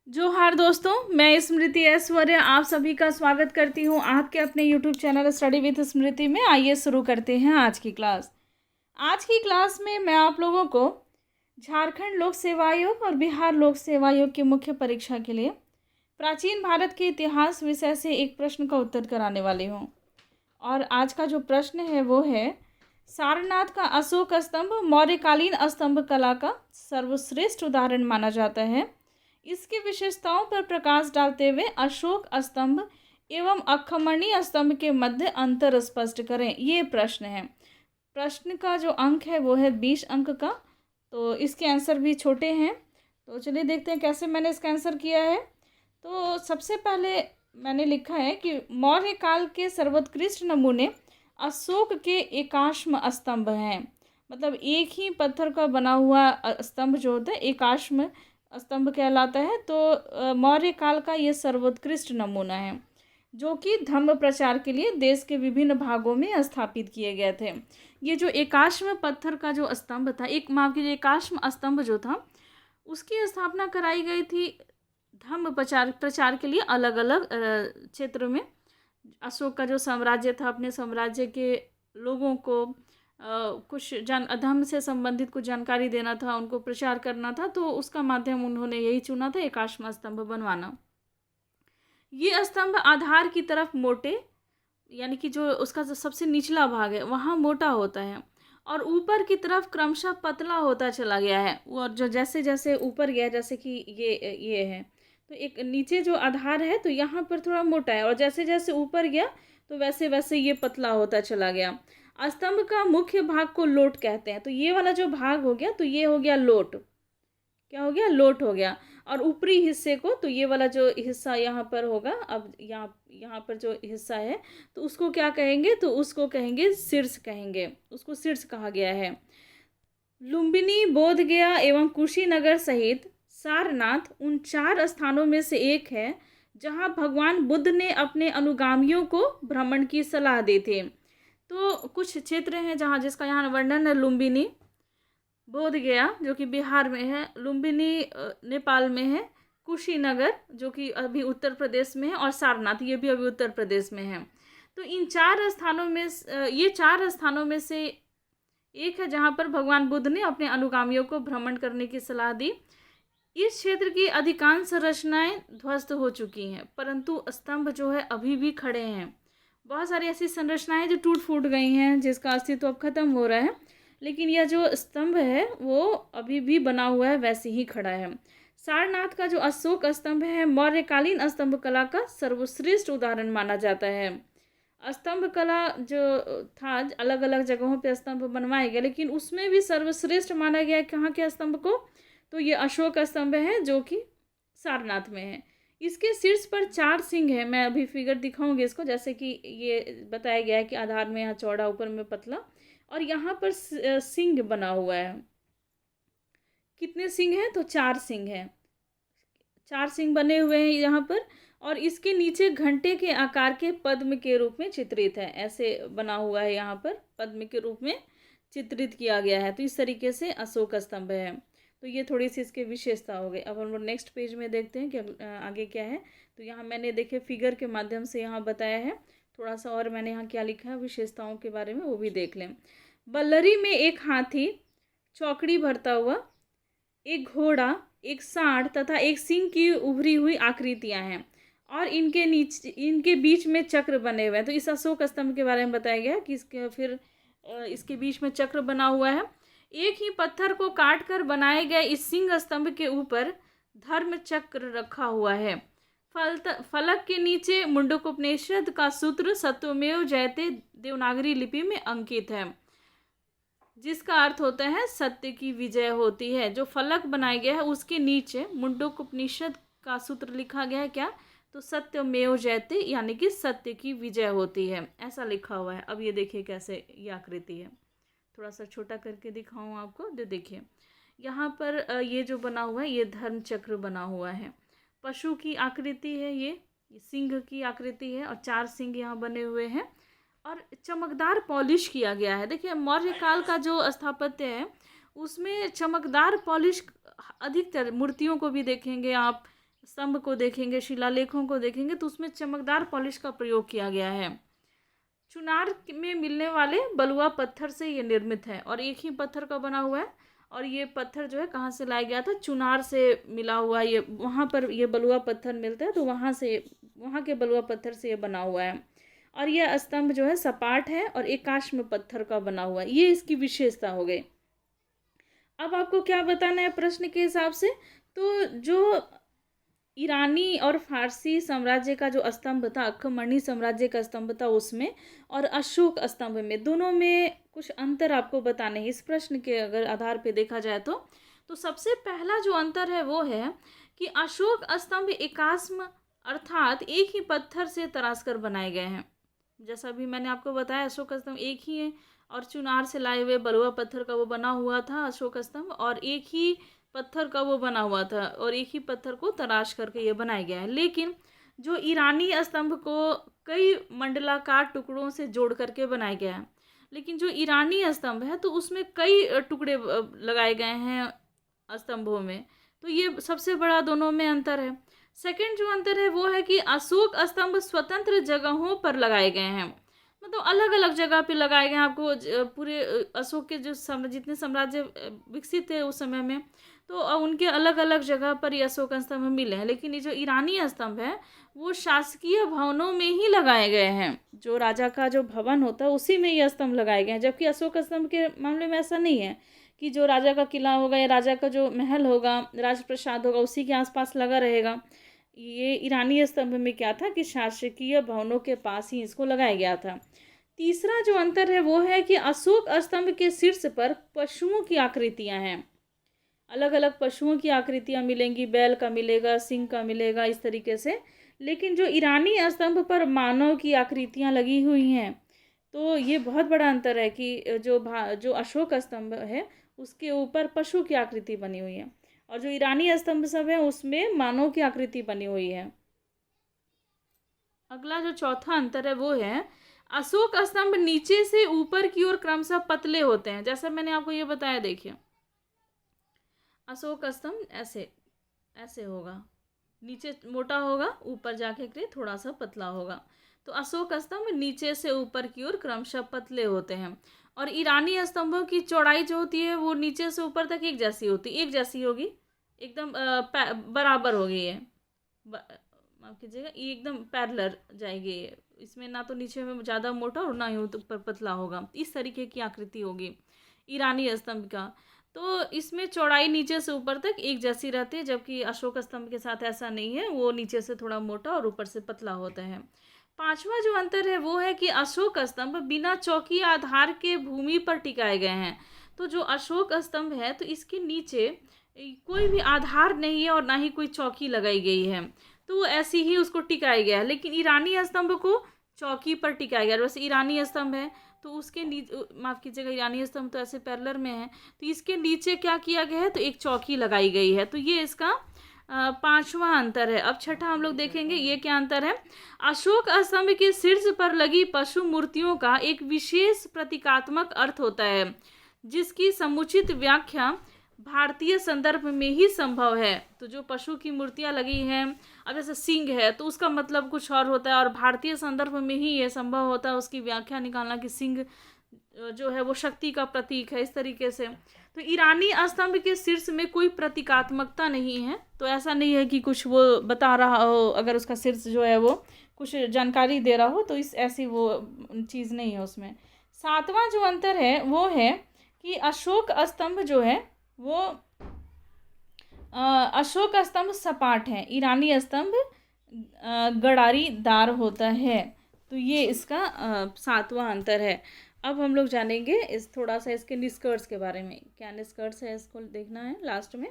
जोहार दोस्तों, मैं स्मृति ऐश्वर्य आप सभी का स्वागत करती हूँ आपके अपने यूट्यूब चैनल स्टडी विद स्मृति में। आइए शुरू करते हैं आज की क्लास। आज की क्लास में मैं आप लोगों को झारखंड लोक सेवा आयोग और बिहार लोक सेवा आयोग की मुख्य परीक्षा के लिए प्राचीन भारत के इतिहास विषय से एक प्रश्न का उत्तर कराने वाली हूँ। और आज का जो प्रश्न है वो है, सारनाथ का अशोक स्तंभ मौर्यकालीन स्तंभ कला का सर्वश्रेष्ठ उदाहरण माना जाता है। इसकी विशेषताओं पर प्रकाश डालते हुए अशोक स्तंभ एवं अखमणि स्तंभ के मध्य अंतर स्पष्ट करें। ये प्रश्न है। प्रश्न का जो अंक है वो है 20 अंक का, तो इसके आंसर भी छोटे हैं। तो चलिए देखते हैं कैसे मैंने इसका आंसर किया है। तो सबसे पहले मैंने लिखा है कि मौर्य काल के सर्वोत्कृष्ट नमूने अशोक के एकाश्म स्तंभ हैं। मतलब एक ही पत्थर का बना हुआ स्तंभ जो होता है एकाश्म स्तंभ कहलाता है। तो मौर्य काल का ये सर्वोत्कृष्ट नमूना है जो कि धर्म प्रचार के लिए देश के विभिन्न भागों में स्थापित किए गए थे। ये जो एकाश्म पत्थर का जो स्तंभ था, एक माफ कीजिए एकाश्म स्तंभ जो था, उसकी स्थापना कराई गई थी धर्म प्रचार के लिए अलग अलग क्षेत्र में। अशोक का जो साम्राज्य था, अपने साम्राज्य के लोगों को कुछ धर्म से संबंधित कुछ जानकारी देना था, उनको प्रचार करना था, तो उसका माध्यम उन्होंने यही चुना था, एकाश्म स्तंभ बनवाना। ये स्तंभ आधार की तरफ मोटे, यानी कि जो उसका जो सबसे निचला भाग है वहाँ मोटा होता है और ऊपर की तरफ क्रमशः पतला होता चला गया है। और जो जैसे जैसे ऊपर गया, जैसे कि ये है, तो एक नीचे जो आधार है तो यहाँ पर थोड़ा मोटा है और जैसे जैसे ऊपर गया तो वैसे वैसे ये पतला होता चला गया। स्तंभ का मुख्य भाग को लोट कहते हैं। तो ये वाला जो भाग हो गया तो ये हो गया लोट। क्या हो गया? लोट हो गया। और ऊपरी हिस्से को, तो ये वाला जो हिस्सा यहाँ पर होगा, अब यहाँ पर जो हिस्सा है तो उसको क्या कहेंगे? तो उसको कहेंगे शीर्ष कहेंगे, उसको शीर्ष कहा गया है। लुम्बिनी, बोधगया एवं कुशीनगर सहित सारनाथ उन 4 स्थानों में से एक है जहाँ भगवान बुद्ध ने अपने अनुगामियों को भ्रमण की सलाह दी थी। तो कुछ क्षेत्र हैं जहाँ जिसका यहाँ वर्णन है। लुम्बिनी, बोधगया जो कि बिहार में है, लुम्बिनी नेपाल में है, कुशीनगर जो कि अभी उत्तर प्रदेश में है, और सारनाथ ये भी अभी उत्तर प्रदेश में है। तो इन 4 स्थानों में ये 4 स्थानों में से एक है जहाँ पर भगवान बुद्ध ने अपने अनुगामियों को भ्रमण करने की सलाह दी। इस क्षेत्र की अधिकांश संरचनाएं ध्वस्त हो चुकी हैं, परंतु स्तंभ जो है अभी भी खड़े हैं। बहुत सारी ऐसी संरचनाएं जो टूट फूट गई हैं, जिसका अस्तित्व अब खत्म हो रहा है, लेकिन यह जो स्तंभ है वो अभी भी बना हुआ है, वैसे ही खड़ा है। सारनाथ का जो अशोक स्तंभ है मौर्यकालीन स्तंभ कला का सर्वश्रेष्ठ उदाहरण माना जाता है। स्तंभ कला जो था, अलग अलग जगहों पे स्तंभ बनवाए गए, लेकिन उसमें भी सर्वश्रेष्ठ माना गया कहाँ के स्तंभ को? तो ये अशोक स्तंभ है जो कि सारनाथ में है। इसके शीर्ष पर 4 सिंह है। मैं अभी फिगर दिखाऊंगी इसको, जैसे कि ये बताया गया है कि आधार में यहाँ चौड़ा, ऊपर में पतला, और यहाँ पर सिंह बना हुआ है। कितने सिंह हैं? तो 4 सिंह हैं। 4 सिंह बने हुए हैं यहाँ पर, और इसके नीचे घंटे के आकार के पद्म के रूप में चित्रित है। ऐसे बना हुआ है, यहाँ पर पद्म के रूप में चित्रित किया गया है। तो इस तरीके से अशोक स्तंभ है। तो ये थोड़ी सी इसकी विशेषता हो गई। अब हम लोग नेक्स्ट पेज में देखते हैं कि आगे क्या है। तो यहाँ मैंने देखे फिगर के माध्यम से यहाँ बताया है। थोड़ा सा और मैंने यहाँ क्या लिखा है विशेषताओं के बारे में, वो भी देख लें। बल्लरी में एक हाथी चौकड़ी भरता हुआ, एक घोड़ा, एक सांड तथा एक सिंह की उभरी हुई आकृतियां हैं, और इनके बीच में चक्र बने हुए हैं। तो इस अशोक स्तंभ के बारे में बताया गया कि इसके बीच में चक्र बना हुआ है। एक ही पत्थर को काट कर बनाए गए इस सिंह स्तंभ के ऊपर धर्म चक्र रखा हुआ है। फलक के नीचे मुंडकोपनिषद का सूत्र सत्यमेव जयते देवनागरी लिपि में अंकित है, जिसका अर्थ होता है सत्य की विजय होती है। जो फलक बनाया गया है उसके नीचे मुंडकोपनिषद का सूत्र लिखा गया है, क्या? तो सत्यमेव जयते, यानी कि सत्य की विजय होती है, ऐसा लिखा हुआ है। अब ये देखिए कैसे ये आकृति है, थोड़ा सा छोटा करके दिखाऊं आपको। देखिए यहाँ पर ये जो बना हुआ है ये धर्म चक्र बना हुआ है। पशु की आकृति है, ये सिंह की आकृति है, और 4 सिंह यहाँ बने हुए हैं, और चमकदार पॉलिश किया गया है। देखिए मौर्य काल का जो स्थापत्य है उसमें चमकदार पॉलिश अधिकतर मूर्तियों को भी देखेंगे आप, स्तंभ को देखेंगे, शिलालेखों को देखेंगे तो उसमें चमकदार पॉलिश का प्रयोग किया गया है। चुनार में मिलने वाले बलुआ पत्थर से ये निर्मित है और एक ही पत्थर का बना हुआ है। और ये पत्थर जो है कहाँ से लाया गया था? चुनार से मिला हुआ, ये वहाँ पर ये बलुआ पत्थर मिलता है तो वहाँ के बलुआ पत्थर से ये बना हुआ है। और यह स्तंभ जो है सपाट है और एकाश्म पत्थर का बना हुआ है। ये इसकी विशेषता हो गई। अब आपको क्या बताना है प्रश्न के हिसाब से? तो जो ईरानी और फारसी साम्राज्य का जो स्तंभ था, अक्खमणी साम्राज्य का स्तंभ था उसमें, और अशोक स्तंभ में, दोनों में कुछ अंतर आपको बताने हैं इस प्रश्न के अगर आधार पे देखा जाए तो सबसे पहला जो अंतर है वो है कि अशोक स्तंभ एकास्म अर्थात एक ही पत्थर से तराश कर बनाए गए हैं। जैसा भी मैंने आपको बताया अशोक स्तंभ एक ही है और चुनार से लाए हुए बलुआ पत्थर का वो बना हुआ था अशोक स्तंभ, और एक ही पत्थर का वो बना हुआ था और एक ही पत्थर को तराश करके ये बनाया गया है। लेकिन जो ईरानी स्तंभ को कई मंडलाकार टुकड़ों से जोड़ करके बनाया गया है, लेकिन जो ईरानी स्तंभ है तो उसमें कई टुकड़े लगाए गए हैं स्तंभों में। तो ये सबसे बड़ा दोनों में अंतर है। सेकंड जो अंतर है वो है कि अशोक स्तंभ स्वतंत्र जगहों पर लगाए गए हैं, मतलब अलग अलग जगह पे लगाए गए हैं। आपको पूरे अशोक के जो जितने साम्राज्य विकसित थे उस समय में तो उनके अलग अलग जगह पर ये अशोक स्तंभ मिले हैं। लेकिन ये जो ईरानी स्तंभ है वो शासकीय भवनों में ही लगाए गए हैं। जो राजा का जो भवन होता है उसी में ये स्तंभ लगाए गए हैं, जबकि अशोक स्तंभ के मामले में ऐसा नहीं है कि जो राजा का किला होगा या राजा का जो महल होगा, राजप्रसाद होगा, उसी के आसपास लगा रहेगा। ये ईरानी स्तंभ में क्या था कि शासकीय भवनों के पास ही इसको लगाया गया था। तीसरा जो अंतर है वो है कि अशोक स्तंभ के शीर्ष पर पशुओं की आकृतियां हैं। अलग अलग पशुओं की आकृतियां मिलेंगी, बैल का मिलेगा, सिंह का मिलेगा, इस तरीके से। लेकिन जो ईरानी स्तंभ पर मानव की आकृतियां लगी हुई हैं। तो ये बहुत बड़ा अंतर है कि जो अशोक स्तंभ है उसके ऊपर पशु की आकृति बनी हुई है और जो ईरानी स्तंभ सब है उसमें मानव की आकृति बनी हुई है। अगला जो चौथा अंतर है वो है अशोक स्तंभ नीचे से ऊपर की ओर क्रमशः पतले होते हैं। जैसा मैंने आपको ये बताया, देखिए अशोक स्तंभ ऐसे ऐसे होगा, नीचे मोटा होगा, ऊपर जाके के थोड़ा सा पतला होगा। तो अशोक स्तंभ नीचे से ऊपर की ओर क्रमशः पतले होते हैं। और ईरानी स्तंभों की चौड़ाई जो होती है वो नीचे से ऊपर तक एक जैसी होगी, एकदम बराबर होगी। ये माफ कीजिएगा, ये एकदम पैरेलल जाएगी। इसमें ना तो नीचे में ज़्यादा मोटा और ना ही ऊपर पतला होगा। इस तरीके की आकृति होगी ईरानी स्तंभ का। तो इसमें चौड़ाई नीचे से ऊपर तक एक जैसी रहती है, जबकि अशोक स्तंभ के साथ ऐसा नहीं है, वो नीचे से थोड़ा मोटा और ऊपर से पतला होता है। पांचवा जो अंतर है वो है कि अशोक स्तंभ बिना चौकी आधार के भूमि पर टिकाए गए हैं। तो जो अशोक स्तंभ है तो इसके नीचे कोई भी आधार नहीं है और ना ही कोई चौकी लगाई गई है, तो वो ऐसी ही उसको टिकाया गया है। लेकिन ईरानी स्तंभ को चौकी पर टिकाया गया। वैसे ईरानी स्तंभ है तो उसके नीचे, माफ़ कीजिएगा, ईरानी स्तंभ तो ऐसे पैरेलल में है तो इसके नीचे क्या किया गया है तो एक चौकी लगाई गई है। तो ये इसका पांचवा अंतर है। अब छठा हम लोग देखेंगे ये क्या अंतर है। अशोक स्तंभ के शीर्ष पर लगी पशु मूर्तियों का एक विशेष प्रतीकात्मक अर्थ होता है, जिसकी समुचित व्याख्या भारतीय संदर्भ में ही संभव है। तो जो पशु की मूर्तियां लगी हैं, अब जैसे सिंह है तो उसका मतलब कुछ और होता है और भारतीय संदर्भ में ही ये संभव होता है उसकी व्याख्या निकालना कि सिंह जो है वो शक्ति का प्रतीक है, इस तरीके से। तो ईरानी स्तंभ के शीर्ष में कोई प्रतीकात्मकता नहीं है, तो ऐसा नहीं है कि कुछ वो बता रहा हो, अगर उसका शीर्ष जो है वो कुछ जानकारी दे रहा हो तो इस ऐसी वो चीज़ नहीं है उसमें। सातवां जो अंतर है वो है कि अशोक स्तंभ जो है वो अशोक स्तंभ सपाट है, ईरानी स्तंभ गड़ारीदार होता है। तो ये इसका सातवां अंतर है। अब हम लोग जानेंगे थोड़ा सा इसके निष्कर्ष के बारे में। क्या निष्कर्ष है इसको देखना है लास्ट में।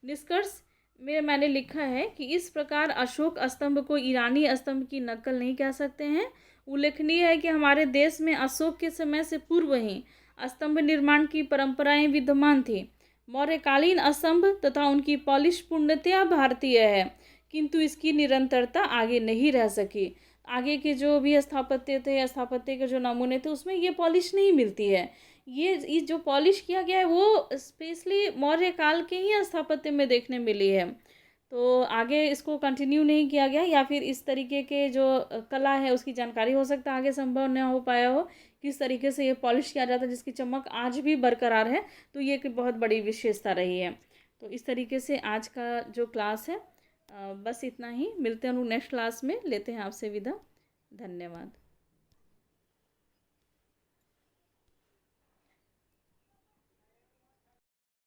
निष्कर्ष में मैंने लिखा है कि इस प्रकार अशोक स्तंभ को ईरानी स्तंभ की नकल नहीं कह सकते हैं। उल्लेखनीय है कि हमारे देश में अशोक के समय से पूर्व ही स्तंभ निर्माण की परंपराएं विद्यमान थी। मौर्यकालीन स्तंभ तथा उनकी पॉलिश पूर्णतया भारतीय है, किंतु इसकी निरंतरता आगे नहीं रह सकी। आगे के जो भी स्थापत्य थे, स्थापत्य के जो नमूने थे उसमें ये पॉलिश नहीं मिलती है। ये जो पॉलिश किया गया है वो स्पेशली मौर्य काल के ही स्थापत्य में देखने मिली है। तो आगे इसको कंटिन्यू नहीं किया गया, या फिर इस तरीके के जो कला है उसकी जानकारी हो सकता है आगे संभव न हो पाया हो, किस तरीके से ये पॉलिश किया जाता है जिसकी चमक आज भी बरकरार है, तो ये एक बहुत बड़ी विशेषता रही है। तो इस तरीके से आज का जो क्लास है बस इतना ही। मिलते हैं हम लोग नेक्स्ट क्लास में, लेते हैं आपसे विदा। धन्यवाद।